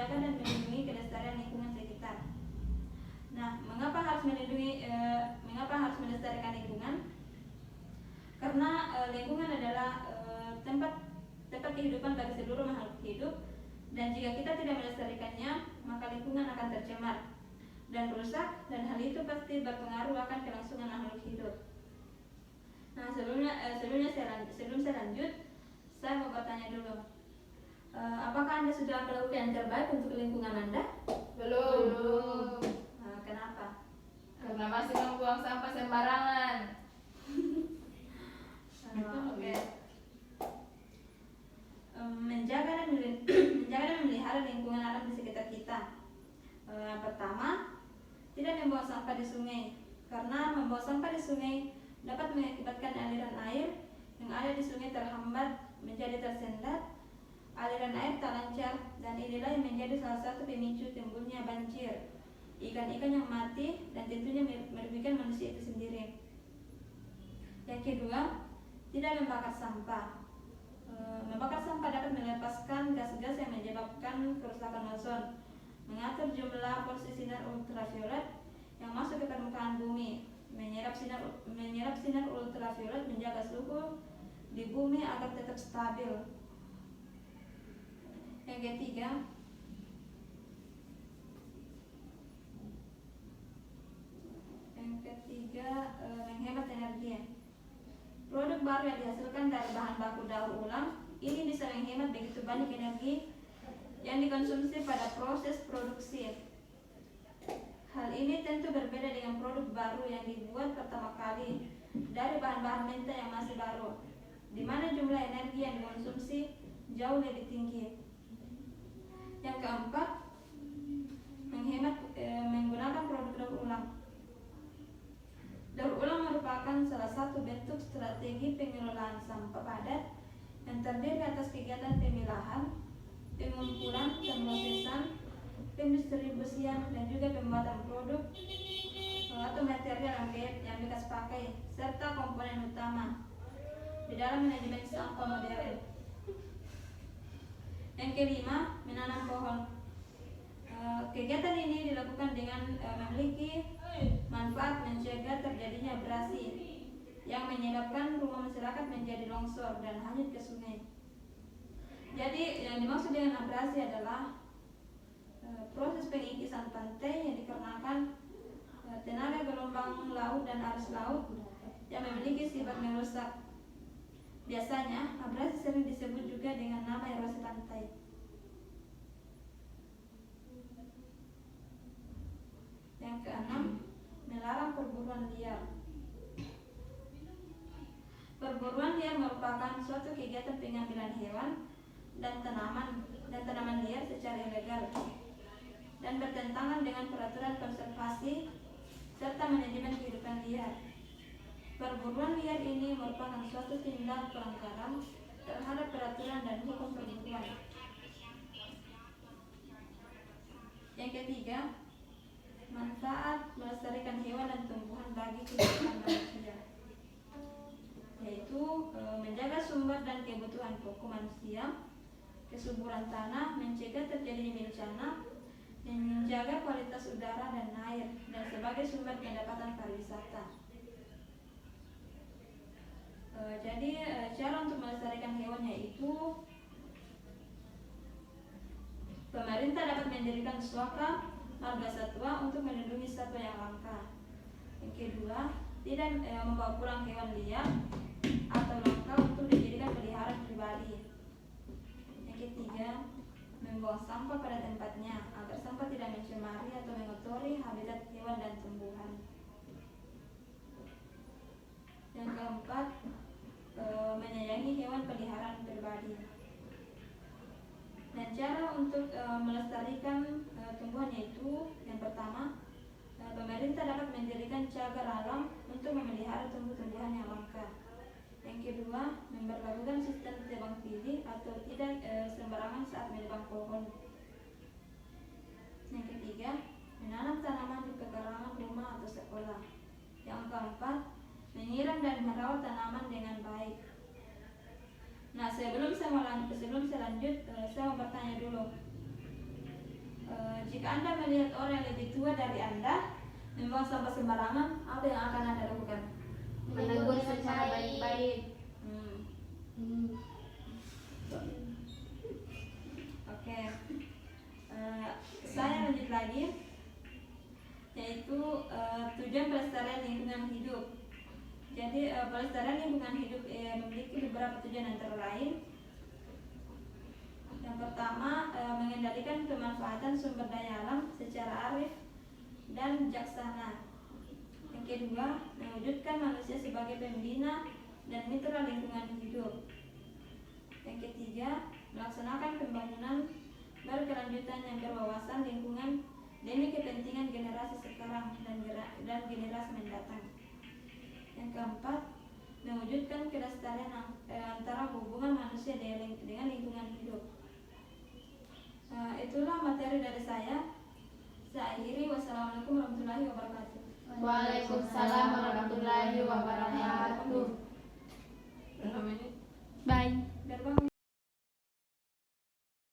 menjaga dan melindungi kelestarian lingkungan sekitar. Nah, mengapa harus melestarikan lingkungan? Karena lingkungan adalah tempat kehidupan bagi seluruh makhluk hidup, dan jika kita tidak melestarikannya, maka lingkungan akan tercemar dan rusak, dan hal itu pasti berpengaruh akan kelangsungan makhluk hidup. Nah, sebelum saya lanjut, saya mau bertanya dulu, apakah Anda sudah melakukan yang terbaik untuk lingkungan Anda? Belum. Kenapa? Karena masih membuang sampah sembarangan. Oke. Menjaga dan memelihara lingkungan alam di sekitar kita. Pertama, tidak membuang sampah di sungai, karena membuang sampah di sungai dapat mengakibatkan aliran air yang ada di sungai terhambat menjadi tersendat, aliran air tak lancar, dan inilah yang menjadi salah satu pemicu timbulnya banjir, ikan-ikan yang mati, dan tentunya merugikan manusia itu sendiri. Yang kedua, tidak membakar sampah. Membakar sampah dapat melepaskan gas-gas yang menyebabkan kerusakan ozon, mengatur jumlah porsi sinar ultraviolet yang masuk ke permukaan bumi, menyerap sinar ultraviolet, menjaga suhu di bumi agar tetap stabil. Yang ketiga, menghemat energi. Produk baru yang dihasilkan dari bahan baku daur ulang ini bisa menghemat begitu banyak energi yang dikonsumsi pada proses produksi. Hal ini tentu berbeda dengan produk baru yang dibuat pertama kali dari bahan-bahan mentah yang masih baru, di mana jumlah energi yang dikonsumsi jauh lebih tinggi. Yang keempat, menggunakan produk daur ulang. Daur ulang merupakan salah satu bentuk strategi pengelolaan sampah padat yang terdiri atas kegiatan pemilahan, pengumpulan, pemrosesan, pendistribusian, dan juga pembuatan produk atau material yang bekas pakai, serta komponen utama di dalam manajemen sampah modern. Yang kelima, menanam pohon. Kegiatan ini dilakukan dengan memiliki manfaat mencegah terjadinya abrasi yang menyebabkan rumah masyarakat menjadi longsor dan hanyut ke sungai. Jadi yang dimaksud dengan abrasi adalah proses pengikisan pantai yang dikarenakan tenaga gelombang laut dan arus laut yang memiliki sifat merusak. Biasanya abrasi sering disebut juga dengan nama erosi pantai. Yang keenam, melarang perburuan liar. Perburuan liar merupakan suatu kegiatan pengambilan hewan dan tanaman liar secara ilegal dan bertentangan dengan peraturan konservasi serta manajemen kehidupan liar. Perburuan liar ini merupakan suatu tindak pelanggaran terhadap peraturan dan hukum perburuan. Yang ketiga, manfaat melestarikan hewan dan tumbuhan bagi kehidupan manusia, yaitu menjaga sumber dan kebutuhan pokok manusia, kesuburan tanah, mencegah terjadinya bencana, menjaga kualitas udara dan air, dan sebagai sumber pendapatan pariwisata. Jadi cara untuk melestarikan hewan yaitu pemerintah dapat mendirikan suaka marga satwa untuk melindungi satwa yang langka. Yang kedua, tidak membawa pulang hewan liar atau langka untuk dijadikan peliharaan pribadi. Yang ketiga, membuang sampah pada tempatnya agar sampah tidak mencemari atau mengotori habitat hewan dan tumbuhan. Yang keempat, menyayangi hewan peliharaan pribadi. Dan cara untuk melestarikan tumbuhan yaitu yang pertama, pemerintah dapat mendirikan cagar alam untuk memelihara tumbuh-tumbuhan yang langka. Yang kedua, memperlakukan sistem tebang pilih atau tidak sembarangan saat menebang pohon. Yang ketiga, menanam tanaman di pekarangan rumah atau sekolah. Yang keempat, menyiram dan merawat tanaman dengan baik. Nah, sebelum saya lanjut, saya mau bertanya dulu. Jika Anda melihat orang yang lebih tua dari Anda membuang sampah sembarangan, apa yang akan Anda lakukan? Menegur secara baik-baik. Oke. Saya lanjut lagi, yaitu tujuan pelestarian lingkungan hidup. Jadi pelestarian lingkungan hidup memiliki beberapa tujuan antara lain. Yang pertama, mengendalikan pemanfaatan sumber daya alam secara arif dan bijaksana. Yang kedua, mewujudkan manusia sebagai pembina dan mitra lingkungan hidup. Yang ketiga, melaksanakan pembangunan berkelanjutan yang berwawasan lingkungan demi kepentingan generasi sekarang dan generasi mendatang. Yang keempat, mewujudkan kelestarian antara hubungan manusia dengan lingkungan hidup. Itulah materi dari saya. Saya akhiri. Wassalamualaikum warahmatullahi wabarakatuh. Waalaikumsalam warahmatullahi wabarakatuh. Berapa menit? Bye. Gerbang